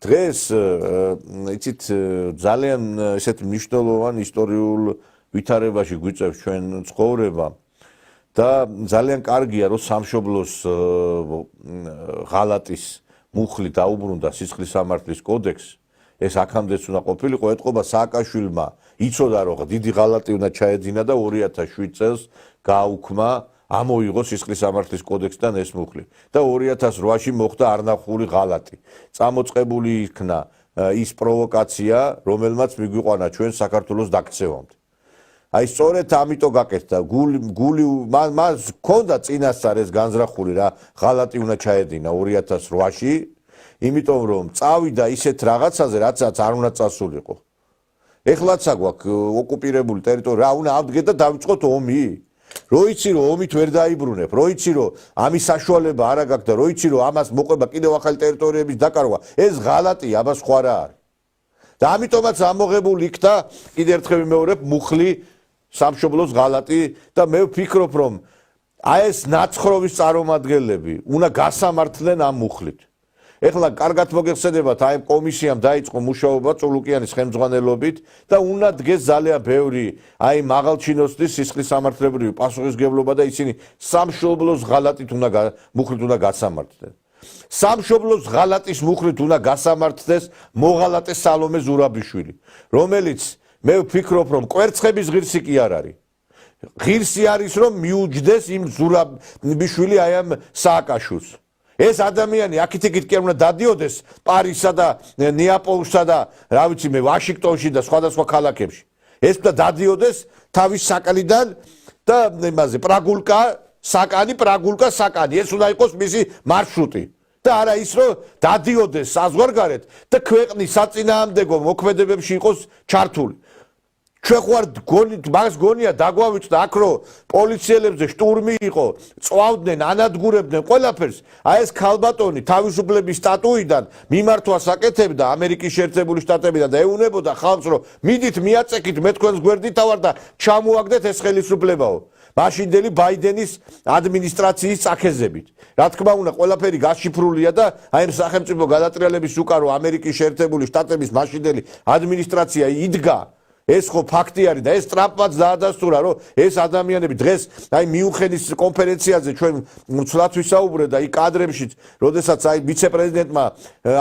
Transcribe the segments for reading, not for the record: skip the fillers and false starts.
დღეს იცით ძალიან ესეთ მნიშვნელოვან ისტორიულ ვითარებაში გვიწევს ჩვენ ცხოვრება და ძალიან კარგია რომ სამშობლოს ღალატის მუხლი დაუბრუნდა სისხლის სამართლის კოდექსს ეს აქამდეც უნდა ყოფილიყო ეთყობა სააკაშვილმა იცოდა რომ დიდი ღალატი უნდა ჩაეძინა და 2007 წელს გააუქმა ამოიღო სისხლის სამართლის კოდექსიდან ეს მუხლი და 2008-ში მოხდა არნახული ღალატი წამოწყებული იქნა ის პროვოკაცია რომელმაც მიგვიყვანა ჩვენ საქართველოს დაქცევამდე აი სწორედ ამიტომ გაკეთდა გული მას ჰქონდა წინასწარ ეს განზრახული რა ღალატი უნდა ჩაედინა 2008-ში იმიტომ რომ წავიდა ისეთ რაღაცაზე რაცაც არ უნდა წასულიყო ეხლაც აგვაქვს ოკუპირებული ტერიტორია რა უნდა ავდგეთ და დავიწყოთ ომი როიცი რომ ომით ვერ დაიბრუნებ როიცი რომ ამის საშუალება არ აქვს და როიცი რომ ამას მოყვება კიდევ ახალი ტერიტორიების დაკარგვა ეს ღალატია აბა სხვა რა არის და ამიტომაც ამოღებული იქნა კიდევ ერთხელ ვიმეორებ მუხლი სამშობლოს ღალატი და მე ვფიქრობ რომ აი ეს ნაცხროვის წარმომადგენლები უნდა გასამართლენ ამ მუხლით ეხლა კარგად მოგეხსენებათ აი კომისიამ დაიწყო მუშაობა წულუკიანის ხელმძღვანელობით და უნდა დგეს ძალიან ბევრი აი მაღალჩინოსნის სისხლის სამართლებრივი პასუხისმგებლობა და ისინი სამშობლოს ღალატით უნდა მუხლით უნდა გასამართლენ სამშობლოს ღალატის მუხლით უნდა გასამართლდეს მოღალატე სალომე ზურაბიშვილი რომელიც მე ვფიქრობ რომ კვერცხების ღირსი კი არ არის ღირსი არის რომ მიუჯდეს იმ ზურაბიშვილი აი ამ სააკაშვილს ეს ადამიანი აქეთ-იქით კი არ უნდა დადიოდეს პარიზსა და ნეაპოლსა და რა ვიცი მე ვაშინგტონში და სხვადასხვა ქალაქებში ეს უნდა დადიოდეს თავის საკანიდან და იმაზე პრაგულკა საკანი ეს უნდა იყოს მისი მარშრუტი და არა ის რომ დადიოდეს საზღვარგარეთ და ქვეყნის საწინააღმდეგო მოქმედებებში იყოს ჩართული ჩვენ ხوار მაგას გონია დაგვავიწყდა აქ რომ პოლიციელებზე შტურმი იყო წვავდნენ ანადგურებდნენ ყველაფერს აი ეს ქალბატონი თავისუფლების სტატუიდან მიმართვას აკეთებდა ამერიკის შეერთებული შტატებიდან და ეუნებოდა ხალხს რომ მიდით მიაწექით მე თქვენს გვერდით ავარ და ჩამოაგდეთ ეს ხელისუფლებაო მაშინდელი ბაიდენის ადმინისტრაციის წაქეზებით რა თქმა უნდა ყველაფერი გაშიფრულია და აი ამ სახელმწიფო გადატრიალების უკარო ამერიკის შეერთებული შტატების მაშინდელი ადმინისტრაცია იდგა ეს ხო ფაქტი არის და ეს ტრამპმაც დაადასტურა რომ ეს ადამიანები დღეს აი მიუნხენის კონფერენციაზე ჩვენ ცვლად ვისაუბრეთ და აი კადრებშიც როდესაც აი ვიცე-პრეზიდენტმა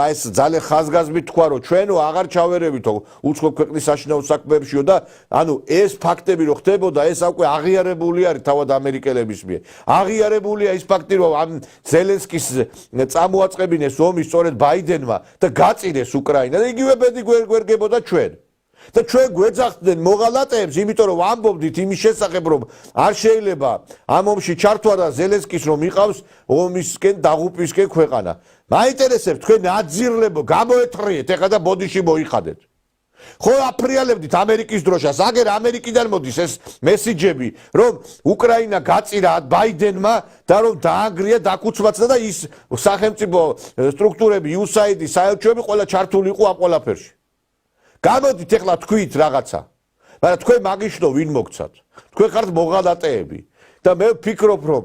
აი ეს ძალიან ხაზგასმით თქვა რომ ჩვენო აღარ ჩავერევითო უცხო ქვეყნის საშინაო საქმეებშიო და ანუ ეს ფაქტები რო ხდებოდა ეს უკვე აღიარებული არის თავად ამერიკელების მიერ აღიარებულია ის ფაქტი რომ ამ ზელენსკის წამოაწყებინეს ომი სწორედ ბაიდენმა და გაწირეს უკრაინა და იგივე ბედი გვერგებოდა ჩვენ და ჩვენ გვეძახდნენ მოღალატეებს იმიტომ რომ ამბობდით იმის შესახებ რომ არ შეიძლება ამ ომში ჩართვა და ზელენსკის რომ იყავს ომისკენ დაღუპვისკენ ქვეყანა მაინტერესებს თქვენ აძირლებო გამოეთრიეთ ეხლა და ბოდიში მოიხადეთ ხო აფრიალებდით ამერიკის დროშას აგერ ამერიკიდან მოდის ეს მესიჯები რომ უკრაინა გაწირა ბაიდენმა და რომ დაანგრია დაკუცვაცა და ის სახელმწიფო სტრუქტურები USAID-ი საელჩოები ყველა ჩართული იყო ამ ყველაფერში გამოდით ეხლა თქვით რაღაცა მაგრამ თქვენ მაგიშნო ვინ მოგცათ თქვენ ხართ მოღალატეები და მე ვფიქრობ რომ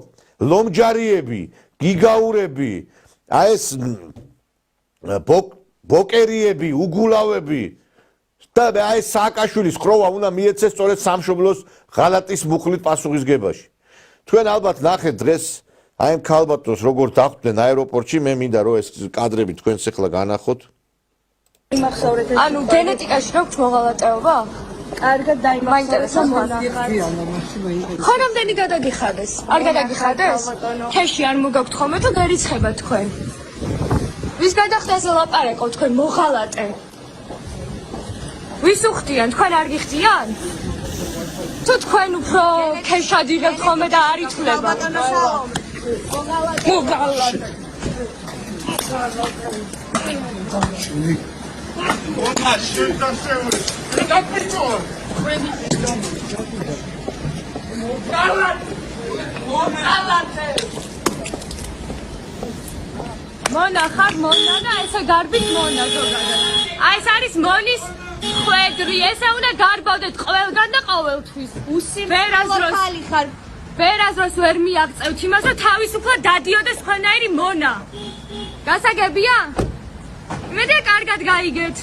ლომჯარიები გიგაურები აი ეს ბოკერიები უგულავები და აი სააკაშვილის ხროვა უნდა მიეცეს სწორედ სამშობლოს ღალატის მუხლით პასუხისგებაში თქვენ ალბათ ნახეთ დღეს აი ამ ქალბატონს როგორ დახვდნენ აეროპორტში მე მინდა რომ ეს კადრები თქვენს ეხლა განახოთ ანუ გენეტიკაში გაქვთ მოღალატეობა? კარგად მაინტერესებს მონაღარი. ხო რამდენი გადაგიხადეს? არ გადაგიხადეს? თეში არ მოგაქვთ ხოლმე თუ გერიცხება თქვენ? ვის გადახდაზე ლაპარაკობ თქვენ მოღალატე? ვის უხდიან? თქვენ არ გიხდიან? თუ თქვენ უფრო ქეშად იღებთ ხოლმე და არ ითვლება? მოღალატე. მონა ხარ მონა და ესე გარბით მონა ზოგადად. აი ეს არის მონის ხვედრი, ესე უნდა გარბავდეთ ყველგან და ყოველთვის. ვერასდროს ხარ. ვერასდროს ვერ მიაღწევთ იმას, რომ თავისუფლად დადიოდეს თქვენაირი მონა. გასაგებია? იმედია კარგად კარგად გაიგეთ.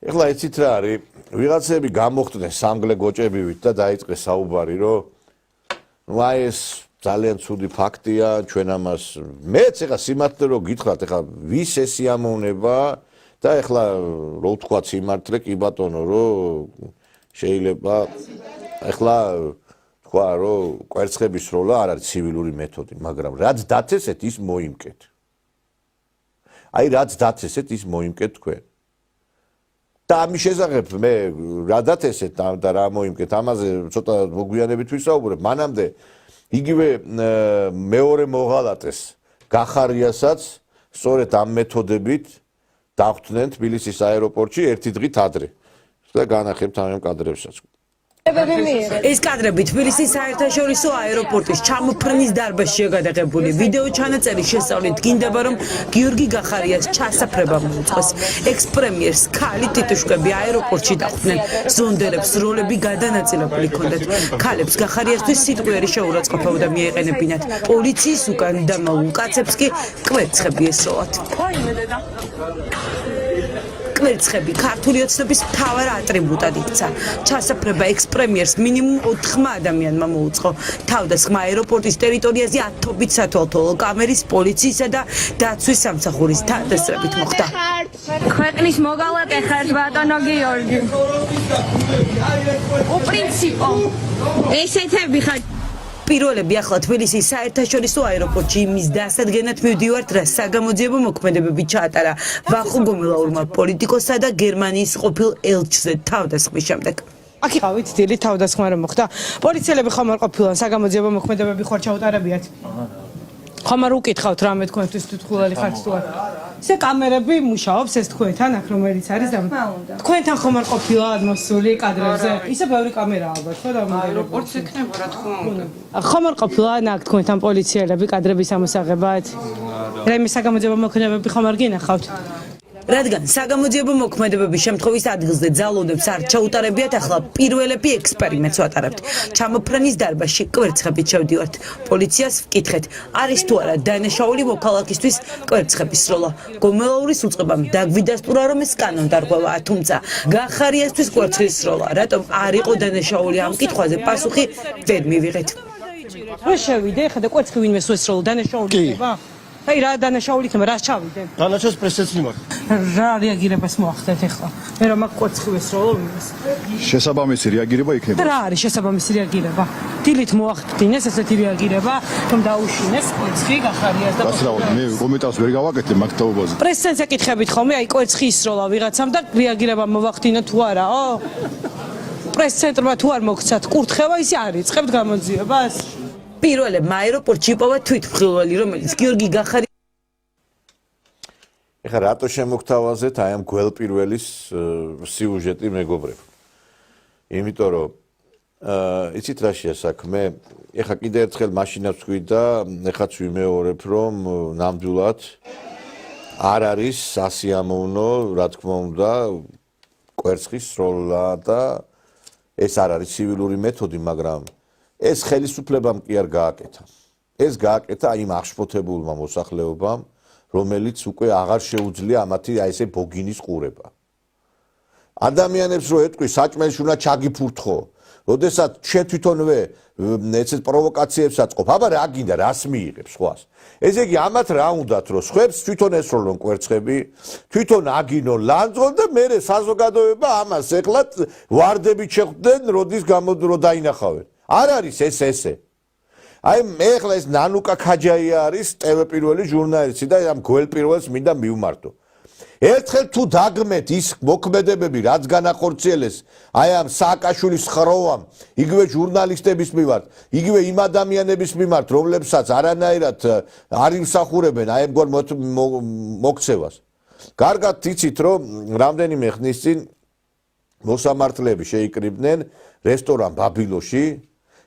ეხლა იცით რა არის? ვიღაცები გამოხდნენ სამგლე გოჭებივით და დაიწყეს საუბარი, რომ ნუ აი ეს ძალიან ცუდი ფაქტია, ჩვენ ამას მეც ეხლა სიმართლე რო გითხრათ, ეხლა ვის ეს სიამოვნება და ეხლა რო ვთქვა სიმართლე, კი ბატონო, რომ შეიძლება ეხლა თქვა, რომ კვერცხების სროლა არ არის ცივილური მეთოდი, მაგრამ რაც დაწესეთ, ის მოიმკეთ. აი რაც დაწესეთ, ის მოიმკეთ თქვენ. და ამის შესახებ მე რა დაწესეთ და რა მოიმკეთ, ამაზე ცოტა მოგვიანებით ვისაუბრებ. მანამდე იგივე მეორე მოღალატეს გახარიასაც სწორედ ამ მეთოდებით დახვდნენ თბილისის აეროპორტში ერთი დღით ადრე. და განახებთ ამ კადრებსაც. ეს კადრები თბილისის საერთაშორისო აეროპორტის ჩამოფრენის დარბაზშია გადაღებული. ვიდეო ჩანაწერი შესწავლით გინდება, რომ გიორგი გახარიას ჩასაფრება მოუწყოს. ექს-პრემიერს ქალი ტიტუშკები აეროპორტში დახვდნენ. ზონდერებს როლები გადანაწილებული ჰქონდათ. ქალებს გახარიასთვის სიტყვიერი შეურაცხყოფა უნდა მიეყენებინათ. პოლიციის უკან დამაულ კაცებს კი კვერცხები ესროლათ. კვერცხები ქართული ოცნების მთავარ ატრიბუტად იქცა. ჩასაფრება ექს-პრემიერს მინიმუმ 4 ადამიანმა მოუწყო. თავდასხმა აეროპორტის ტერიტორიაზე ათობით სათვალთვალო კამერის, პოლიციისა და დაცვის სამსახურის თანდასწრებით მოხდა. ქვეყნის მოგალატე ხართ ბატონო გიორგი. უპრინციპო ესეთები ხარ პირველები ახლა თბილისის საერთაშორისო აეროპორტში იმის დასადგენად მივდივართ, რა საგამოძიებო მოქმედებები ჩაატარა ვახო გომელაურმა პოლიტიკოსსა და გერმანიის ყოფილ ელჩზე თავდასხმის შემდეგ. აქ იყავით დილით თავდასხმა რომ მოხდა. პოლიციელები ხომ არ ყოფილან საგამოძიებო მოქმედებები ხარ ჩაუტარებიათ. ხომ არ უკითხავთ რამე თქვენთვის თვითმხილველი ხართ თუ არა. ესე კამერები მუშაობს ეს თქვენთან აქ რომელიც არის და თქვენთან ხომ არ ყოფილა მოსული კადრებზე. ისე ბევრი კამერაა ალბათ ხო და აეროპორტს ექნება რა თქმა უნდა. ხომ არ ყოფილა აქ თქვენთან პოლიციელები კადრების ამოსაღებად. რაიმე საგამოძიებო მოქმედებები ხომ არ გინახავთ. რადგან საგამოძიებო მოქმედებების შემთხვევის ადგილზე ძალოდებს არ ჩაუტარებიათ, ახლა პირველები ექსპერიმენტს ვატარებთ. ჩამოფრენის დარბაზში კვერცხებით შევდივართ. პოლიციას ვკითხეთ, არის თუ არა დანაშაული მოქალაქისთვის კვერცხების სროლა. გომელაურის უწყებამ დაგვიდასტურა, რომ ეს კანონდარღვევაა, თუმცა გახარიასთვის კვერცხის სროლა, რატომ არ იყო დანაშაული ამ კითხვაზე პასუხი ვერ მივიღეთ. რო შევიდე, ხა და კვერცხი ვინმე სროლა დანაშაული ხდება? აი რა დანაშაული ხდება, რას ჩავიდე? დანაშაულს პრესეც მიმართ. რა რეაგირებას მოახდეთ ახლა? მე რომ აქ კვერცხი ვესროლო ვინმეს. შესაბამისი რეაგირება იქნება. რა არის შესაბამისი რეაგირება? დილით მოახდინეს ესეთი რეაგირება, რომ დაუშინეს კვერცხი გახარიას და მე კომენტარს ვერ გავაკეთე მაგ თაობაზე. პრესს ეკითხებით ხოლმე, აი კვერცხი ისროლა ვიღაცამ და რეაგირება მოვახდინო თუ არაო? პრეს-ცენტრმა თუ არ მოგცათ კურთხევა, ისე არ იწყებთ გამოძიებას? პირველებმა აეროპორტში იპოვა თვითმხილველი, რომელიც გიორგი გახარიას ეხლა რატო შემოგთავაზეთ აი ამ გველპირველის სიუჟეტი მეგობრებო? იმიტომ რომ იცით რა შეასაქმე, ეხლა კიდე ერთხელ მაშინაც ვთქვი და ეხლაც ვიმეორებ, რომ ნამდვილად არ არის სასიამოვნო, რა თქმა უნდა, კვერცხის სროლა და ეს არ არის ცივილური მეთოდი, მაგრამ ეს ხელისუფლებამ კი არ გააკეთა. ეს გააკეთა იმ აღშფოთებულმა მოსახლეობამ, რომელიც უკვე აღარ შეუძლია ამათი აი ესე ბოგინის ყურება. ადამიანებს რო ეტყვი საჭმელში უნდა ჩაგიფურთხო, როდესაც შე თვითონვე ესეთ პროვოკაციებს აწყობ, აბა რა გინდა, რას მიიღებს სხვას? ესე იგი ამათ რა უნდათ, რომ სხვებს თვითონ ესროლონ კვერცხები, თვითონ აგინონ ლანძღოლ და მერე საზოგადოება ამას ეხლათ ვარდებით შეხვდნენ, როდის გამოდრო დაინახავენ. არ არის ეს ესე. აი მე ახლა ეს ნანუკა ქაჯაია არის ტელეპირველი ჟურნალისტი და ამ გველპირველს მინდა მივმართო. ერთხელ თუ დაგმეთ ის მოქმედებები, რაც განახორციელეს აი ამ სააკაშვილის ხროვამ, იგივე ჟურნალისტების მიმართ, იგივე იმ ადამიანების მიმართ, რომლებსაც არანაირად არ იმსახურებენ აი ამგვარ მოქცევას. კარგად იცით, რომ რამდენიმე ხნის წინ მოსამართლეები შეიკრიბნენ რესტორან ბაბილოში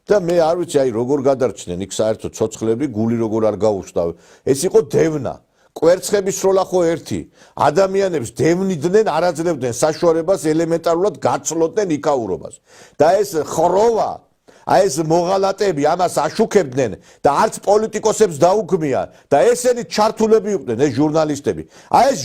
და მე არ ვიცი აი როგორ გადარჩნენ იქ საერთოდ ცოცხლები, გული როგორ არ გაუჩნდა. ეს იყო დევნა. კვერცხების სროლა ხო ერთი. ადამიანებს დევნიდნენ, არ აძლევდნენ საშუალებას ელემენტარულად გაცლოდნენ იქაურობას. და ეს ხროვა აი ეს მოღალატეები ამას აშუქებდნენ და არც პოლიტიკოსებს დაუქმია და ესენი ჩართულები იყვნენ ეს ჟურნალისტები. აი ეს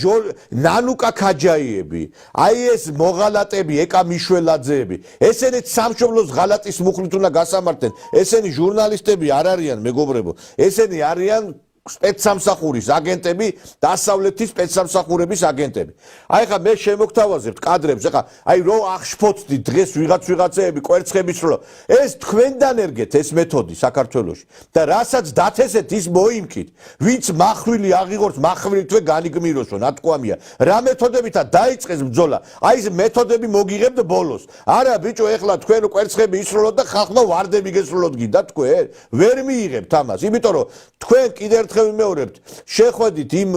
ნანუკა ქაჯაიები, აი ეს მოღალატეები, ეკა მიშველაძეები, ესენიც სამშობლოს ღალატის მუხლით უნდა გასამართლენ. ესენი ჟურნალისტები არ არიან მეგობრებო, ესენი არიან სპეცსამსახურის აგენტები, დასავლეთის სპეცსამსახურების აგენტები. აი ხა მე შემოგთავაზებთ კადრებს, ხა აი რო აღშფოთდი დღეს ვიღაცეები კვერცხების რო ეს თქვენდან ერგეთ ეს მეთოდი საქართველოში და რასაც დათესეთ ის მოიმკით, ვინც მახვილი აღიღორს, მახვილი თვე განიგმიროსო, ნათქვამია. რა მეთოდებითა დაიწყეს ბრძოლა? აი ეს მეთოდები მოგიღებთ ბოლოს. არა ბიჭო, ეხლა თქვენ კვერცხები ისროლოთ და ხალხმა ვარდები გესროლოთ გინდა თქვენ? ვერ მიიღებთ ამას, იმიტომ რომ თქვენ კიდევ ვიმეორებთ, შეხვედით იმ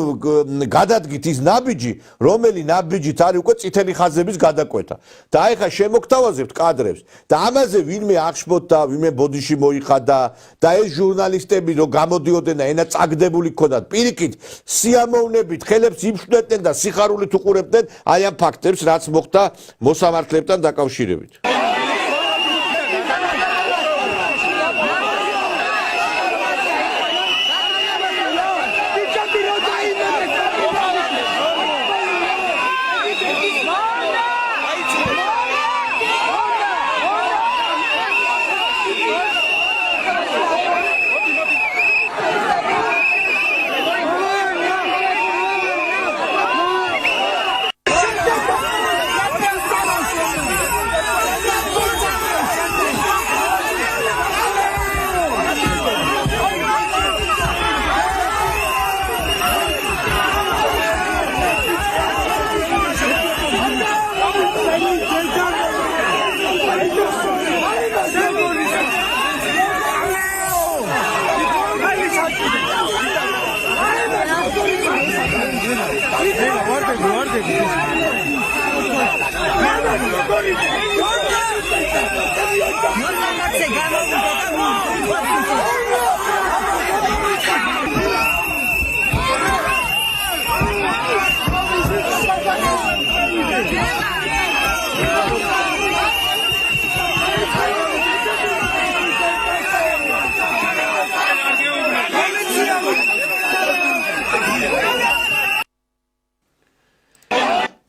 გადადგით ის ნაბიჯი, რომელი ნაბიჯით არის უკვე წითელი ხაზების გადაკვეთა. და აი ხა შემოგთავაზებთ კადრებს და ამაზე ვინმე აღშფოთდა, ვინმე ბოდიში მოიხადა და ეს ჟურნალისტები რო გამოდიოდნენ და ენა წაგდებული ქონდათ, პირიქით სიამოვნებით ხელებს იფშვნეტდნენ და სიხარულით უყურებდნენ აი ამ ფაქტებს, რაც მოხდა მოსამართლებთან დაკავშირებით.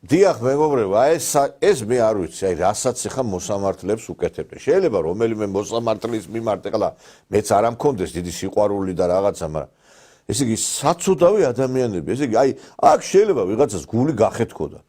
დიახ მეგობრებო, ეს მე არ ვიცი, აი რასაც ახლა მოსამართლებს უკეთებდნენ. შეიძლება რომელიმე მოსამართლის მიმართ ახლა მეც არ ამქონდეს დიდი სიყვარული და რაღაცა, მაგრამ ესე იგი საცუდავი ადამიანები, ესე იგი აი აქ შეიძლება ვიღაცას გული გახეთქოდა.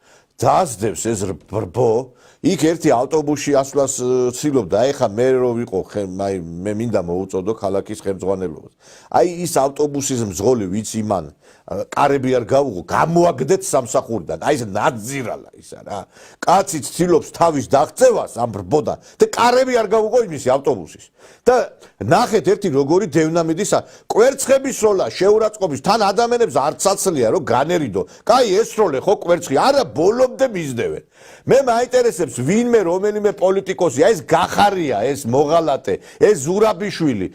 დაასდევს ეს ბრბო, იქ ერთი ავტობუსში ასვლას ცდილობდა, აი ხა მე რო ვიყო, აი მე მინდა მოუწოდო ქალაქის ხელმძღვანელობას. აი ის ავტობუსის მძღოლი ვიც იმან კარები არ გავუღო, გამოაგდეთ სამსახურიდან. აი ეს ნაძირალა ისა რა. კაცი ცდილობს თავის დაღწევას ამ ბრბოდან და კარები არ გავუღო იმისი ავტობუსის. და ნახეთ ერთი როგორი დევნა მიდის კვერცხების სროლა, შეურაცხყოფის, თან ადამიანებს არც აცლია რომ განერიდო. კაი ესროლე ხო კვერცხი, არა ბოლომდე მისდევენ. მე მაინტერესებს ვინმე რომელიმე პოლიტიკოსი, ეს გახარია, ეს მოღალატე, ეს ზურაბიშვილი,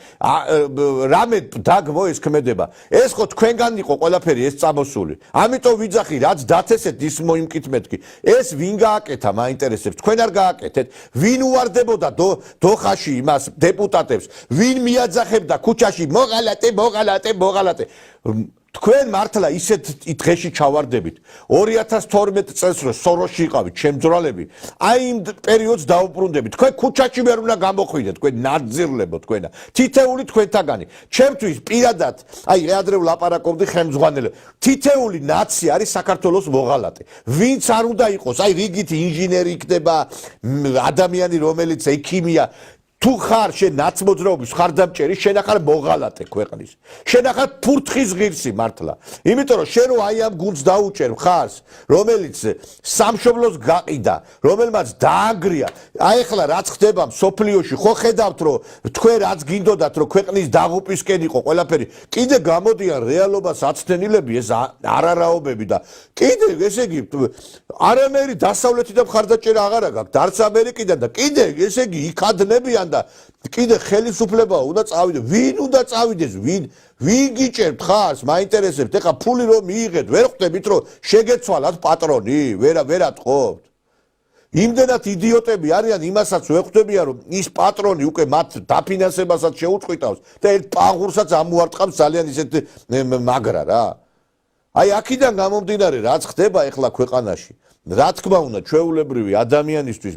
რამე დაგმო ეს ქმედება. ეს ხო თქვენგან იყო ყველაფერი ეს წამოსული. ამიტომ ვიძახი, რაც დათესეთ ის მოიმკით მეთქი. ეს ვინ გააკეთა მაინტერესებს, თქვენ არ გააკეთეთ, ვინ უვარდებოდა დოხაში იმას დეპუტატებს, ვინ მიაძახებდა ქუჩაში მოღალატე. თქვენ მართლა ისეთ დღეში ჩავარდებით 2012 წელს რო სოროში იყავით შემძრალები აი იმ პერიოდს დაუბრუნდებით თქვენ ქუჩაში ვერ უნდა გამოხვიდეთ თქვენ ნაძირლებო თქვენა თითეული თქვენთაგანი ჩემთვის პირადად აი ადრე ვლაპარაკობდი ხელმძღვანელებს თითეული ნაცი არის საქართველოს მოღალატე ვინც არ უნდა იყოს აი რიგით ინჟინერი იქნება ადამიანი რომელიც ექიმია თუ ხარ შენ ნაცმოძრაობის ხარდამჭერი შენ ახალ მოღალატე ქვეყნის შენ ახალ ფურთხის ღირსი მართლა იმიტომ რომ შენ რო აი ამ გუნდს დაუჭერ მხარს რომელიც სამშობლოს გაყიდა რომელმაც დაანგრია აი ახლა რაც ხდება სოფლიოში ხო ხედავთ რომ თქვენ რაც გინდოდათ რომ ქვეყნის დაღუპვისკენ იყო ყველაფერი კიდე გამოდიან რეალობას აცდენილები ეს არარაობები და კიდე ესე იგი არანაირი დასავლეთიდან ხარდაჭერა აღარ აქვს არც ამერიკიდან და კიდე ესე იგი იქადნებიან და კიდე ხელისუფლება უნდა წავიდეს ვინ უნდა წავიდეს ვინ გიჭერთ ხარს მაინტერესებთ ეხა ფული რომ მიიღეთ ვერ ხვდებით რომ შეგეცვალათ პატრონი ვერ ატყობთ იმდენად იდიოტები არიან, იმასაც ვეხვდებიან, რომ ის პატრონი უკვე მათ დაფინანსებასაც შეუწყვიტავს და ერთ პაღურსაც ამუარტყამს ძალიან ისეთ მაგრა რა. აი აქედან გამომდინარე რაც ხდება ახლა ქვეყანაში. რა თქმა უნდა, ჩვეულებრივი ადამიანისთვის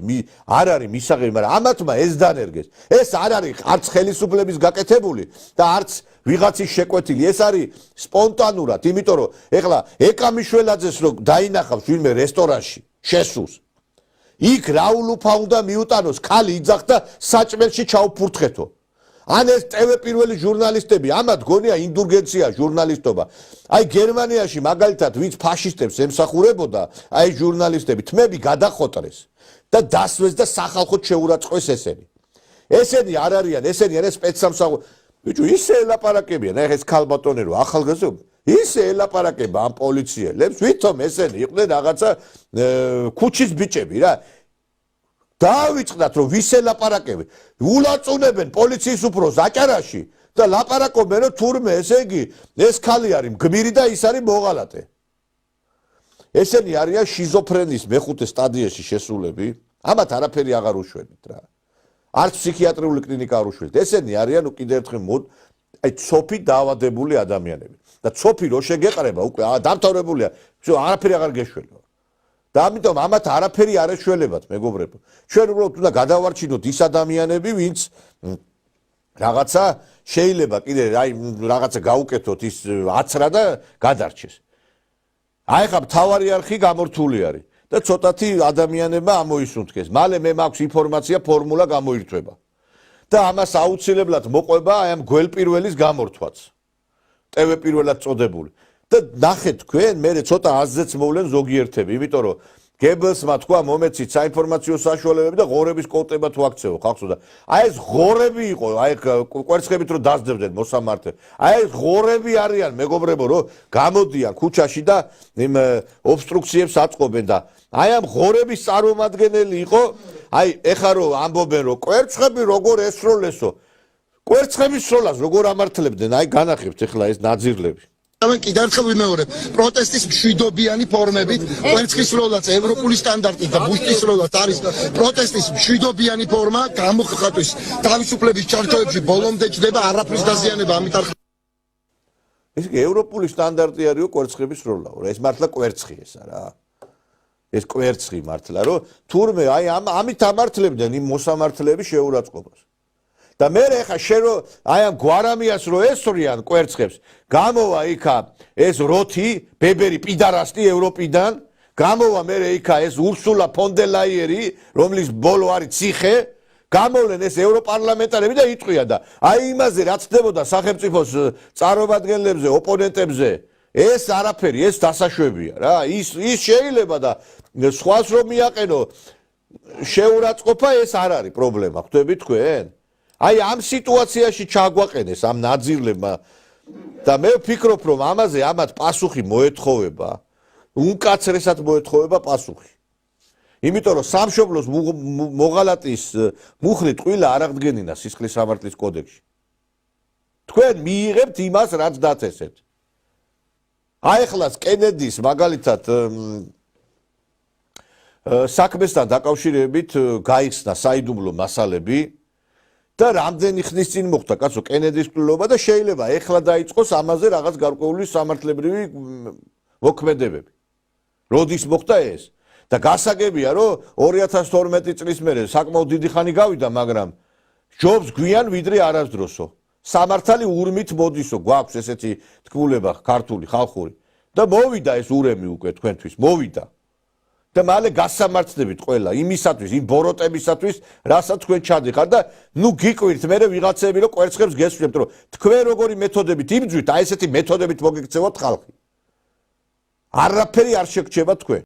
არ არის მისაღები, მაგრამ ამათმა ეს დანერგეს. ეს არ არის არც ხელისუფლების გაკეთებული და არც ვიღაცის შეკვეთილი. ეს არის სპონტანურად, იმიტომ რომ ეხლა ეკამიშველაძეს რო დაინახავს ვინმე რესტორანში, შესულს. იქ რაულუფა უნდა მიუტანოს, ქალი იძახდა საჭმელში ჩაუფურთხეთო. ან ეს TV პირველი ჟურნალისტები, ამათ გონია ინდულგენცია ჟურნალისტობა. აი გერმანიაში მაგალითად ვინც ფაშისტებს ემსახურებოდა, აი ჟურნალისტები თმები გადახოტრეს და დასვეს და სახალხოდ შეურაცხყვეს ესენი. ესენი არ არიან, ესენი არიან სპეცსამსახური. ბიჭო, ისე ელაპარაკებიან, აი ეს ქალბატონი რო ახალგაზრდა, ისე ელაპარაკება ამ პოლიციელებს, ვითომ ესენი იყვნენ რაღაცა ქუჩის ბიჭები რა. დავიწყდათ რომ ვის ელაპარაკები ულაწუნებენ პოლიციის უფროს აჭარაში და ლაპარაკობენ რომ თურმე ესე იგი ეს ქალი არის მგმირი და ის არის მოღალატე. ესენი არიან შიზოფრენის მეხუთე სტადიაში შესულები, ამათ არაფერი აღარ უშვენით რა. არც ფსიქიატრიული კლინიკა არ უშვენით. ესენი არიან კიდევ ერთხელ აი ცოფი დაავადებული ადამიანები. და ცოფი რო შეგეყრება უკვე დამთავრებულია, არაფერი აღარ გეშველება. და ამიტომ ამათ არაფერი არ ეშველებათ, მეგობრებო. ჩვენ უბრალოდ უნდა გადავარჩინოთ ის ადამიანები, ვინც რაღაცა შეიძლება კიდე აი რაღაცა გაუკეთოთ ის აცრა და გადარჩეს. აი ხა მთავარი არხი გამორთული არის და ცოტათი ადამიანებმა ამოისუნთქეს. მალე მე მაქვს ინფორმაცია ფორმულა გამოირთვება. და ამას აუცილებლად მოყვება აი ამ გველპირველის გამორთვაც. TV პირველად წოდებული. და ნახეთ თქვენ, მე ცოტა აზზეც მოვლენ ზოგიერთები, იმიტომ რომ გებელსმა თქვა მომეცით საინფორმაციო საშუალებები და ღორების კოტება თუ აქცევო ხალხსო და აი ეს ღორები იყო, აი კვერცხებით რომ დაძდებდნენ მოსამართლე. აი ეს ღორები არიან, მეგობრებო, რომ გამოდიან ქუჩაში და იმ ობსტრუქციებს აწყობენ და აი ამ ღორების წარმომადგენელი იყო, აი ეხა რომ ამბობენ რომ კვერცხები როგორ ესროლესო. კვერცხების სროლას როგორ ამართლებდნენ, აი განახებთ ეხლა ეს ნაძირლები. კიდევ ერთხელ ვიმეორებ, პროტესტის მშვიდობიანი ფორმებით, კვერცხის სროლაც ევროპული სტანდარტით და ბუშტის სროლაც არის პროტესტის მშვიდობიანი ფორმა, გამოხატვის თავისუფლების ჩართოებში ბოლომდე ჯდება არაფრის დაზიანება, ამით არ ეს ევროპული სტანდარტი არისო კვერცხების სროლაო, ეს მართლა კვერცხი ესა რა. ეს კვერცხი მართლა, რომ თურმე აი ამით ამართლებდნენ იმ მოსამართლეების შეურაცხყოფას. და მე ხა შენ რო აი ამ გვარამიას რო ესვრიან კვერცხებს, გამოვა იქა ეს როთი, ბებერი პიდარასტი ევროპიდან, გამოვა მე იქა ეს ურსულა ფონ დე ლაიერი, რომლის ბოლო არის ციხე, გამოვლენ ეს ევროპარლამენტარები და იტყვია და აი იმაზე რაც ხდებოდა სახელმწიფოს წარმომადგენლებზე, ოპონენტებზე, ეს არაფერი, ეს დასაშვებია რა. ის შეიძლება და სხვას რომ მიაყენო შეურაცხყოფა, ეს არ არის პრობლემა, ხვდები თქვენ? აი ამ სიტუაციაში ჩაგვაყენეს ამ ნაძირლებმა და მე ვფიქრობ რომ ამაზე ამათ პასუხი მოეთხოვება, უკაცრესად მოეთხოვება პასუხი. იმიტომ რომ სამშობლოს მოღალატის მუხლი ტყუილა არ აღდგენინა სისხლის სამართლის კოდექსში. თქვენ მიიღებთ იმას რაც დაწესეთ. აი ხლას კენედის მაგალითად საქმესთან დაკავშირებით გაიხსნა საიდუმლო მასალები და რამდენი ხნის წინ მოხდა კაცო კენედის კვლევა და შეიძლება ეხლა დაიწყოს ამაზე რაღაც გარკვეული სამართლებრივი მოქმედებები. როდის მოხდა ეს? და გასაგებია რომ 2012 წლის მერე საკმაოდ დიდი ხანი გავიდა, მაგრამ ჯობს გვიან ვიდრე არასდროსო. სამართალი ურმით მოდისო, გვაქვს ესეთი თქმულება ქართული ხალხური და მოვიდა ეს ურემი უკვე თქვენთვის, მოვიდა. და მალე გასამართლებით ყველა იმისათვის, იმ ბოროტებისათვის, რასაც თქვენ ჩადიხართ და ნუ გიკვირთ მე ვიღაცები რომ კვერცხებს გესვლებთ, რომ თქვენ როგორი მეთოდებით იბძვით, აი ესეთი მეთოდებით მოგექცევოთ ხალხი. არაფერი არ შეგრჩება თქვენ.